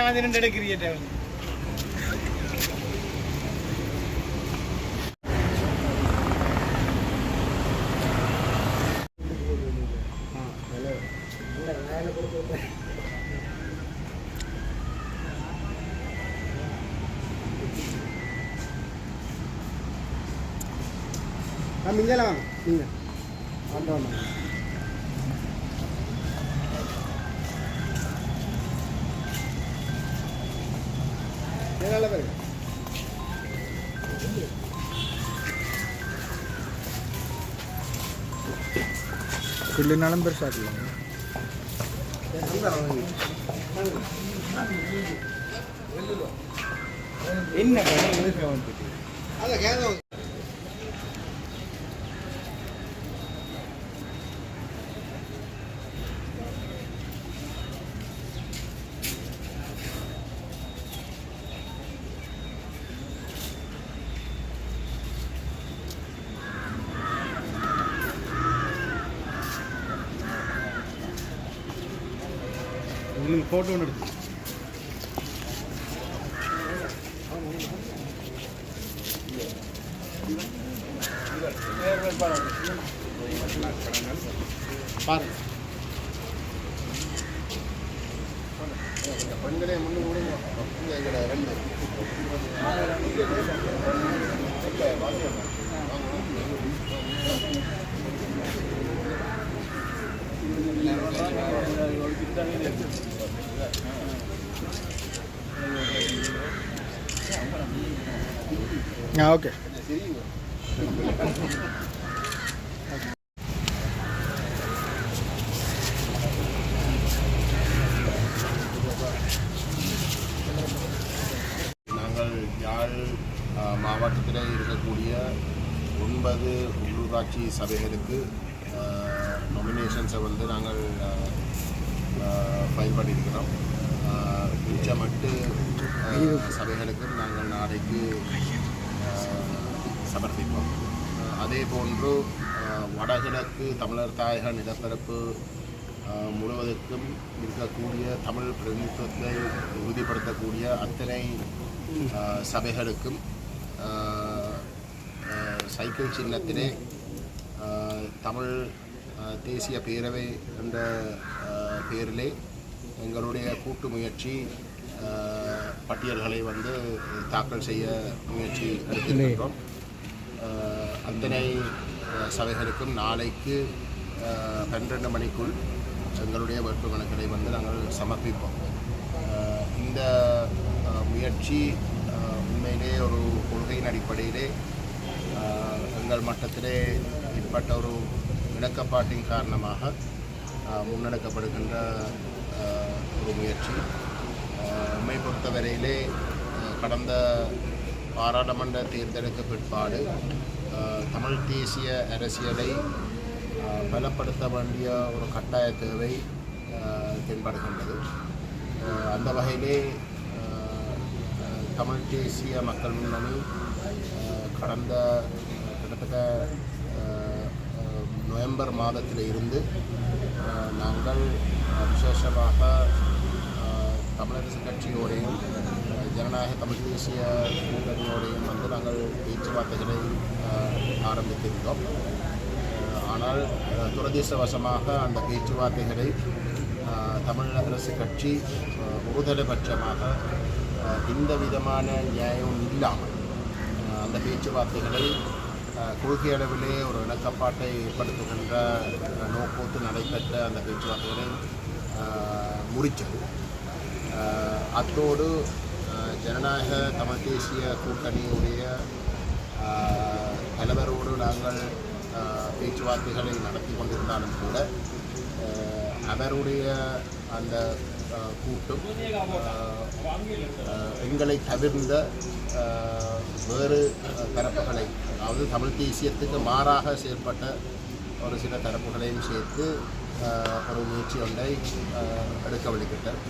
வந்து நின்று எடுக்கிறீட்ட மிங்கலாம் வாங்க நீங்கள் ஆண்டோம் இல்லைனாலும் பெருசாக என்ன அதை உங்களுக்கு ஃபோட்டோ ஒன்று எடுத்து பாருங்க பெண்களே முன்னு கூட ரெண்டு ஓகே நாங்கள் யாழ் மாவட்டத்தில் இருக்கக்கூடிய 9 உள்ளூராட்சி சபைகளுக்கு நொமினேஷன்ஸை வந்து நாங்கள் ஃபைல் பண்ணியிருக்கிறோம். மிச்சம் 8 சபைகளுக்கு நாங்கள் நாளைக்கு சமர்ப்பிப்போம். அதே போன்று வடகிழக்கு தமிழர் தாயக நிலப்பரப்பு முழுவதற்கும் இருக்கக்கூடிய தமிழ் பிரதிநிதித்துவத்தை உறுதிப்படுத்தக்கூடிய அத்தனை சபைகளுக்கும் சைக்கிள் சின்னத்திலே தமிழ் தேசிய பேரவை என்ற பெயரிலே எங்களுடைய கூட்டு முயற்சி பட்டியல்களை வந்து தாக்கல் செய்ய முயற்சி எடுத்திருக்கிறோம். அத்தனை சபைகளுக்கும் நாளைக்கு 12 மணிக்குள் எங்களுடைய வேட்புமனுக்களை வந்து நாங்கள் சமர்ப்பிப்போம். இந்த முயற்சி உண்மையிலே ஒரு கொள்கையின் அடிப்படையிலே எங்கள் மட்டத்திலே ஏற்பட்ட ஒரு இணக்கப்பாட்டின் காரணமாக முன்னெடுக்கப்படுகின்ற ஒரு முயற்சி. உண்மை பொறுத்தவரையிலே கடந்த பாராளுமன்ற தேர்தலுக்கு பிற்பாடு தமிழ் தேசிய அரசியலை பலப்படுத்த வேண்டிய ஒரு கட்டாய தேவை தென்படுகின்றது. அந்த வகையிலே தமிழ் தேசிய மக்கள் முன்னணி கடந்த கிட்டத்தட்ட நவம்பர் மாதத்தில் இருந்து நாங்கள் விசேஷமாக தமிழரசு கட்சியோடையும் ஜனநாயக தமிழ் தேசிய கூட்டணியோடையும் வந்து நாங்கள் பேச்சுவார்த்தைகளை ஆரம்பித்திருந்தோம். ஆனால் துரதிர்ஷ்டவசமாக அந்த பேச்சுவார்த்தைகளை தமிழரசு கட்சி ஒருதலைபட்சமாக எந்த விதமான நியாயம் இல்லாமல் அந்த பேச்சுவார்த்தைகளை கொள்கை அளவிலே ஒரு இணக்கப்பாட்டை ஏற்படுத்துகின்ற நோக்கோட்டு நடைபெற்ற அந்த பேச்சுவார்த்தைகளை முடித்தது. அத்தோடு ஜனநாயக தமிழ் தேசிய கூட்டணியுடைய தலைவரோடு நாங்கள் பேச்சுவார்த்தைகளை நடத்தி கொண்டிருந்தாலும் கூட அவருடைய அந்த கூட்டும் எங்களை தவிர்ந்த வேறு தரப்புகளை, அதாவது தமிழ் தேசியத்துக்கு மாறாக செயல்பட்ட ஒரு சில தரப்புகளையும் சேர்த்து ஒரு முயற்சி ஒன்றை எடுக்க வழிகிட்டார்.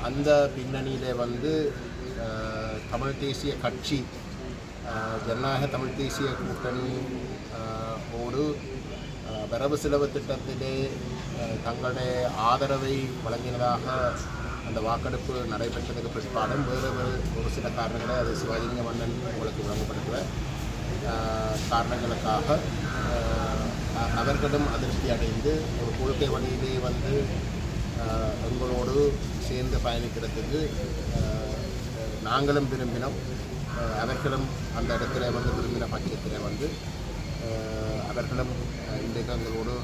அந்த பின்னணியிலே தமிழ் தேசிய கட்சி ஜனநாயக தமிழ் தேசிய கூட்டணி ஓடு வரவு செலவு திட்டத்திலே தங்களுடைய ஆதரவை வழங்கினதாக அந்த வாக்கெடுப்பு நடைபெற்றதுக்கு பிற்பாடும் வேறு ஒரு சில காரணங்களை அது சிவலிங்க மன்னன் உங்களுக்கு வழங்கப்படுகிற காரணங்களுக்காக அவர்களும் அதிருப்தி அடைந்து ஒரு கொள்கை வழியிலே எங்களோடு சேர்ந்து பயணிக்கிறதுக்கு நாங்களும் விரும்பினோம். அவர்களும் அந்த இடத்துல விரும்பின பட்சத்தில் அவர்களும் இன்றைக்கு எங்களோடு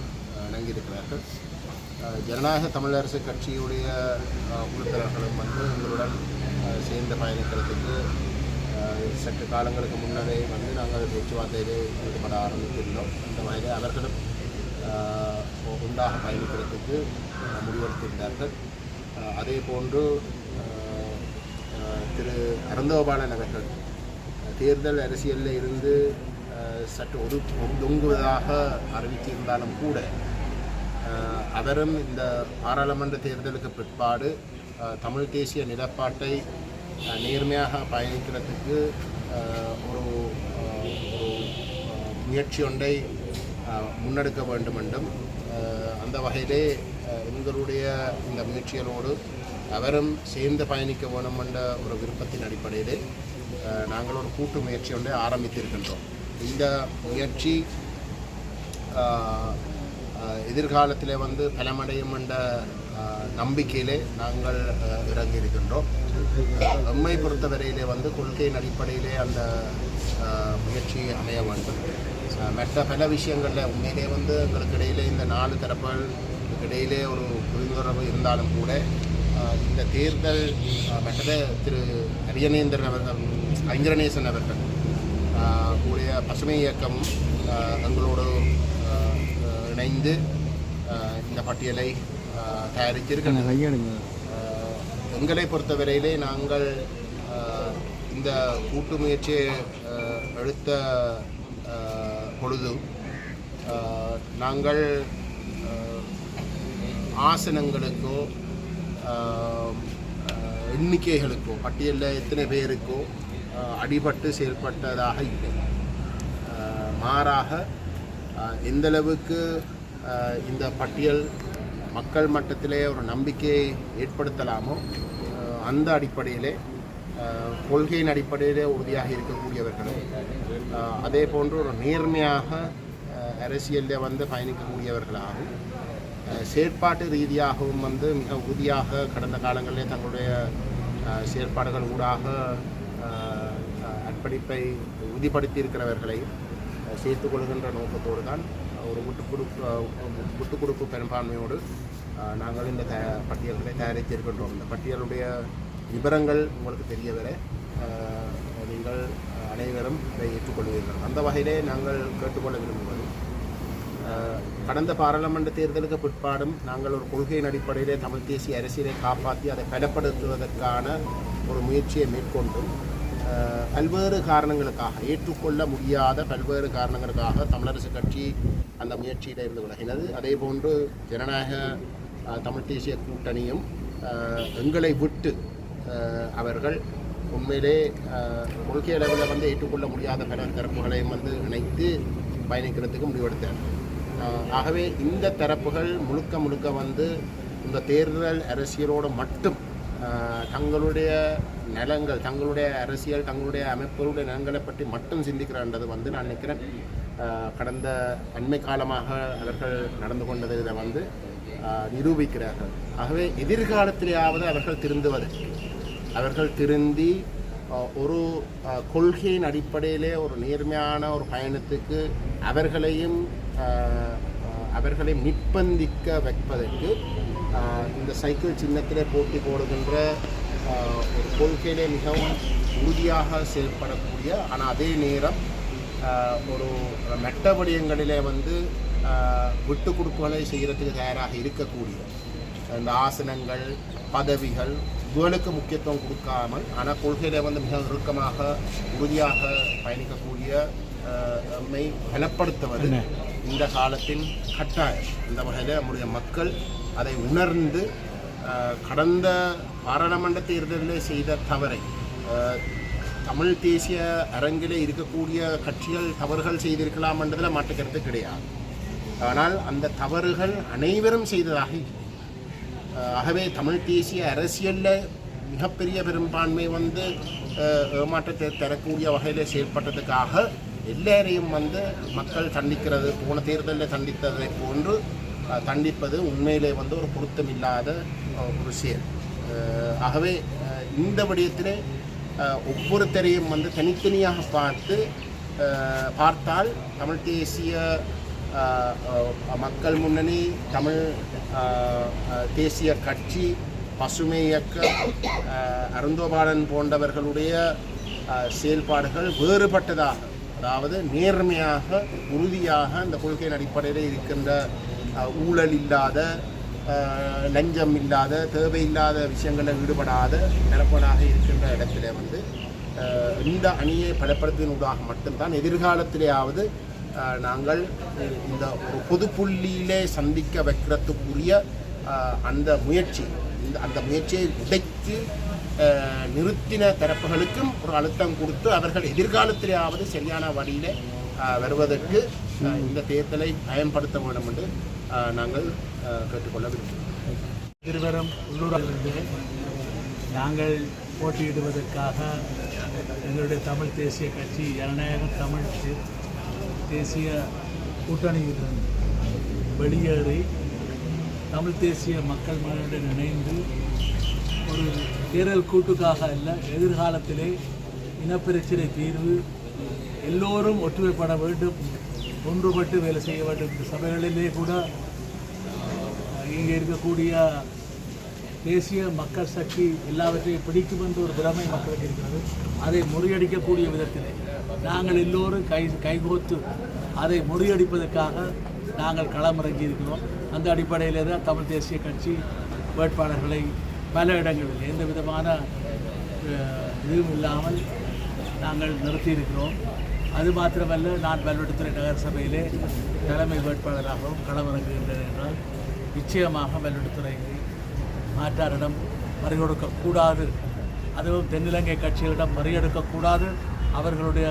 இணங்கியிருக்கிறார்கள். ஜனநாயக தமிழரசு கட்சியுடைய உறுப்பினர்களும் எங்களுடன் சேர்ந்து பயணிக்கிறதுக்கு சற்று காலங்களுக்கு முன்னரே நாங்கள் பேச்சுவார்த்தையிலே ஈடுபட ஆரம்பித்திருந்தோம். அந்த வகையில் அவர்களும் உண்டாக பயணிக்கிறதுக்கு முடிவெடுத்திருந்தார்கள். அதே போன்று திரு அருந்தோபாலன் அவர்கள் தேர்தல் அரசியலில் இருந்து சற்று ஒதுங்குவதாக அறிவித்திருந்தாலும் கூட அவரும் இந்த பாராளுமன்ற தேர்தலுக்கு பிற்பாடு தமிழ் தேசிய நிலப்பாட்டை நேர்மையாக பயணிக்கிறதுக்கு ஒரு முயற்சி ஒன்றை முன்னெடுக்க வேண்டும் என்றும் அந்த வகையிலே எங்களுடைய இந்த முயற்சிகளோடு அவரும் சேர்ந்து பயணிக்க வேணும் என்ற ஒரு விருப்பத்தின் அடிப்படையிலே நாங்கள் ஒரு கூட்டு முயற்சி ஒன்றை ஆரம்பித்திருக்கின்றோம். இந்த முயற்சி எதிர்காலத்திலே பலமடையும் என்ற நம்பிக்கையிலே நாங்கள் இறங்கியிருக்கின்றோம். எம்மை பொறுத்தவரையிலே கொள்கையின் அடிப்படையிலே அந்த முயற்சி அமைய வேண்டும். மற்ற பல விஷயங்களில் உண்மையிலே எங்களுக்கு இடையிலே இந்த 4 தரப்புகளுக்கு இடையிலே ஒரு புரிந்துணர்வு இருந்தாலும் கூட இந்த தேர்தல் மற்ற திரு ஐங்கரநேசன் அவர்கள் கூடிய பசுமை இயக்கம் எங்களோடு இணைந்து இந்த பட்டியலை தயாரித்திருக்கின்றனர். எங்களை பொறுத்தவரையிலே நாங்கள் இந்த கூட்டு முயற்சியை எடுத்த பொழுது நாங்கள் ஆசனங்களுக்கோ எண்ணிக்கைகளுக்கோ பட்டியலில் எத்தனை பேருக்கோ அடிபட்டு செயல்பட்டதாக இல்லை. மாறாக எந்தளவுக்கு இந்த பட்டியல் மக்கள் மட்டத்திலே ஒரு நம்பிக்கையை ஏற்படுத்தலாமோ அந்த அடிப்படையிலே கொள்கையின் அடிப்படையிலே உறுதியாக இருக்கக்கூடியவர்களும் அதே போன்று ஒரு நேர்மையாக அரசியலில் பயணிக்கக்கூடியவர்களாகவும் செயற்பாட்டு ரீதியாகவும் மிக உறுதியாக கடந்த காலங்களிலே தங்களுடைய செயற்பாடுகள் ஊடாக அர்ப்பணிப்பை உறுதிப்படுத்தி இருக்கிறவர்களை சேர்த்துக் கொள்கின்ற நோக்கத்தோடு தான் ஒரு விட்டுக் கொடுப்பு பெரும்பான்மையோடு நாங்கள் இந்த பட்டியல்களை தயாரித்திருக்கின்றோம். இந்த பட்டியலுடைய விவரங்கள் உங்களுக்கு தெரிய வர நீங்கள் அனைவரும் இதை ஏற்றுக்கொள்வீர்கள். அந்த வகையிலே நாங்கள் கேட்டுக்கொள்ள விரும்புவது, கடந்த பாராளுமன்ற தேர்தலுக்கு பிற்பாடும் நாங்கள் ஒரு கொள்கையின் அடிப்படையிலே தமிழ் தேசிய அரசியலை காப்பாற்றி அதை பலப்படுத்துவதற்கான ஒரு முயற்சியை மேற்கொண்டும் பல்வேறு காரணங்களுக்காக ஏற்றுக்கொள்ள முடியாத பல்வேறு காரணங்களுக்காக தமிழரசு கட்சி அந்த முயற்சியில் இருந்து விலகினது. அதே போன்று ஜனநாயக தமிழ் தேசிய கூட்டணியும் எங்களை விட்டு அவர்கள் உண்மையிலே கொள்கை அளவில் ஏற்றுக்கொள்ள முடியாத பல தரப்புகளையும் இணைத்து பயணிக்கிறதுக்கு முடிவெடுத்தார். ஆகவே இந்த தரப்புகள் முழுக்க இந்த தேர்தல் அரசியலோடு மட்டும் தங்களுடைய நலங்கள், தங்களுடைய அரசியல், தங்களுடைய அமைப்புகளுடைய நலங்களை பற்றி மட்டும் சிந்திக்கிறான்றது நான் நினைக்கிறேன் கடந்த அண்மை காலமாக அவர்கள் நடந்து கொண்டதை இதை நிரூபிக்கிறார்கள். ஆகவே எதிர்காலத்திலேயாவது அவர்கள் திருந்துவதற்கு, அவர்கள் திருந்தி ஒரு கொள்கையின் அடிப்படையிலே ஒரு நேர்மையான ஒரு பயணத்துக்கு அவர்களை நிர்பந்திக்க வைப்பதற்கு இந்த சைக்கிள் சின்னத்திலே போட்டி போடுகின்ற ஒரு கொள்கையிலே மிகவும் உறுதியாக செயல்படக்கூடிய, ஆனால் அதே நேரம் ஒரு மெட்ட விடயங்களிலே விட்டு கொடுப்புகளை செய்கிறதுக்கு தயாராக இருக்கக்கூடிய இந்த ஆசனங்கள், பதவிகள் இவர்களுக்கு முக்கியத்துவம் கொடுக்காமல், ஆனால் கொள்கையில் மிக இறுக்கமாக உறுதியாக பயணிக்கக்கூடிய நம்மை பலப்படுத்துவது இந்த காலத்தின் கட்டாயம். இந்த வகையில் நம்முடைய மக்கள் அதை உணர்ந்து கடந்த பாராளுமன்ற தேர்தலில் செய்த தவறை தமிழ் தேசிய அரங்கிலே இருக்கக்கூடிய கட்சிகள் தவறுகள் செய்திருக்கலாம் என்றதில் மாற்றுக்கருத்து கிடையாது. ஆனால் அந்த தவறுகள் அனைவரும் செய்ததாக இல்லை. ஆகவே தமிழ் தேசிய அரசியலில் மிகப்பெரிய பெரும்பான்மை ஏமாற்றத்தை தரக்கூடிய வகையில் செயல்பட்டதுக்காக எல்லாரையும் மக்கள் தண்டிக்கிறது, போன தேர்தலில் தண்டித்ததை போன்று தண்டிப்பது உண்மையிலே ஒரு பொருத்தமில்லாத ஒரு செயல். ஆகவே இந்த விடயத்திலே ஒவ்வொருத்தரையும் தனித்தனியாக பார்த்தால் தமிழ் தேசிய மக்கள் முன்னணி, தமிழ் தேசிய கட்சி, பசுமை இயக்கம், அருந்தோபாலன் போன்றவர்களுடைய செயல்பாடுகள் வேறுபட்டதாக, அதாவது நேர்மையாக உறுதியாக இந்த கொள்கையின் அடிப்படையில் இருக்கின்ற ஊழல் இல்லாத, லஞ்சம் இல்லாத, தேவையில்லாத விஷயங்களில் ஈடுபடாத நிரப்பனாக இருக்கின்ற இடத்துல இந்த அணியை பலப்படுத்துவதற்காக மட்டும்தான் எதிர்காலத்திலேயாவது நாங்கள் இந்த ஒரு பொது புள்ளியிலே சந்திக்க வைக்கிறதுக்குரிய அந்த முயற்சியை உடைத்து நிறுத்தின தரப்புகளுக்கும் ஒரு அழுத்தம் கொடுத்து அவர்கள் எதிர்காலத்திலேயாவது சரியான வழியில் வருவதற்கு இந்த தேர்தலை பயன்படுத்த வேண்டும் என்று நாங்கள் கேட்டுக்கொள்ள விரும்புகிறோம். இருவரும் உள்ளூரிலிருந்து நாங்கள் போட்டியிடுவதற்காக எங்களுடைய தமிழ் தேசிய கட்சி ஜனநாயகம் தமிழ் தேசிய கூட்டணியிலிருந்து வெளியேறி தமிழ் தேசிய மக்கள் முன்னணியுடன் இணைந்து ஒரு தேர்தல் கூட்டுக்காக அல்ல, எதிர்காலத்திலே இனப்பிரச்சனை தீர்வு எல்லோரும் ஒற்றுமைப்பட வேண்டும், ஒன்றுபட்டு வேலை செய்ய வேண்டும். இந்த சபைகளிலே கூட இங்கே இருக்கக்கூடிய தேசிய மக்கள் சக்தி எல்லாவற்றையும் பிடிக்கும் என்ற ஒரு திறமை மக்களுக்கு இருக்கிறது. அதை முறியடிக்கக்கூடிய விதத்திலே நாங்கள் எல்லோரும் கைகோத்து அதை முறியடிப்பதற்காக நாங்கள் களமிறங்கி இருக்கிறோம். அந்த அடிப்படையில் தான் தமிழ் தேசிய கட்சி வேட்பாளர்களை பல இடங்களில் எந்த விதமான இதுவும் இல்லாமல் நாங்கள் நிறுத்தியிருக்கிறோம். அது மாத்திரமல்ல, நான் பல்வெட்டுத்துறை நகர சபையிலே தலைமை வேட்பாளராகவும் களமிறங்குகின்றேன் என்றால் நிச்சயமாக பல்வெட்டுத்துறை மாற்றாரிடம் மறிகொடுக்கக்கூடாது, அதுவும் தென்னிலங்கை கட்சிகளிடம் மறியெடுக்கக்கூடாது. அவர்களுடைய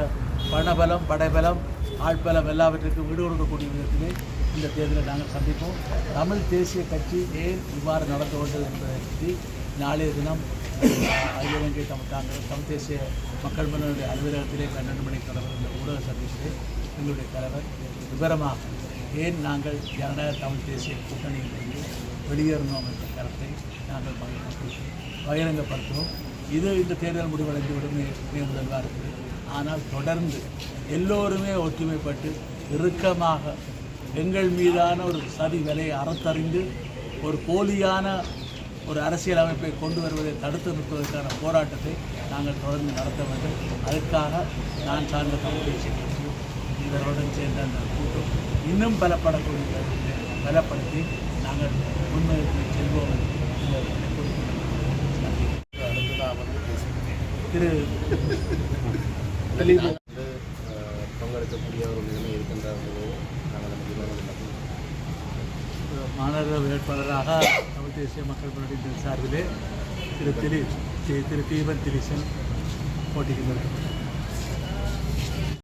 பணபலம், படைபலம், ஆட்பலம் எல்லாவற்றிற்கும் வீடு கொடுக்கக்கூடிய விதத்திலே இந்த தேர்தலை நாங்கள் சந்திப்போம். தமிழ் தேசிய கட்சி ஏன் இவ்வாறு நடந்து கொண்டது என்பதை பற்றி நாளைய தினம் அகில இலங்கை தமிழ் தேசிய மக்கள் முன்னணியுடைய அலுவலகத்திலே 12 மணிக்கு நடைபெறும் ஊடக சந்திப்பிலே எங்களுடைய தலைவர் விவரமாக ஏன் நாங்கள் ஜனநாயக தமிழ் தேசிய கூட்டணியிலிருந்து வெளியேறினோம் என்ற கருத்தை நாங்கள் பகிரங்கப்படுத்துவோம். இது இந்த தேர்தல் முடிவடைந்துவிடும் முதல்வாக இருக்குது. ஆனால் தொடர்ந்து எல்லோருமே ஒற்றுமைப்பட்டு இறுக்கமாக எங்கள் மீதான ஒரு சதி விலையை அறத்தறிந்து ஒரு போலியான ஒரு அரசியல் அமைப்பை கொண்டு வருவதை தடுத்து நிற்பதற்கான போராட்டத்தை நாங்கள் தொடர்ந்து நடத்த வேண்டும். அதற்காக நான் சார்ந்த தமிழ் தேசிய கட்சியும் இதனுடன் சேர்ந்த அந்த கூட்டம் இன்னும் பலப்படுத்தி நாங்கள் முன்னெடுத்து செல்வோம் திரு பங்கெடுக்கக்கூடிய ஒரு நிலைமை இருக்கின்ற மாநகர வேட்பாளராக தமிழ் தேசிய மக்கள் முன்னணி சார்பிலே திரு தீபன் திலீசன் போட்டிக்கு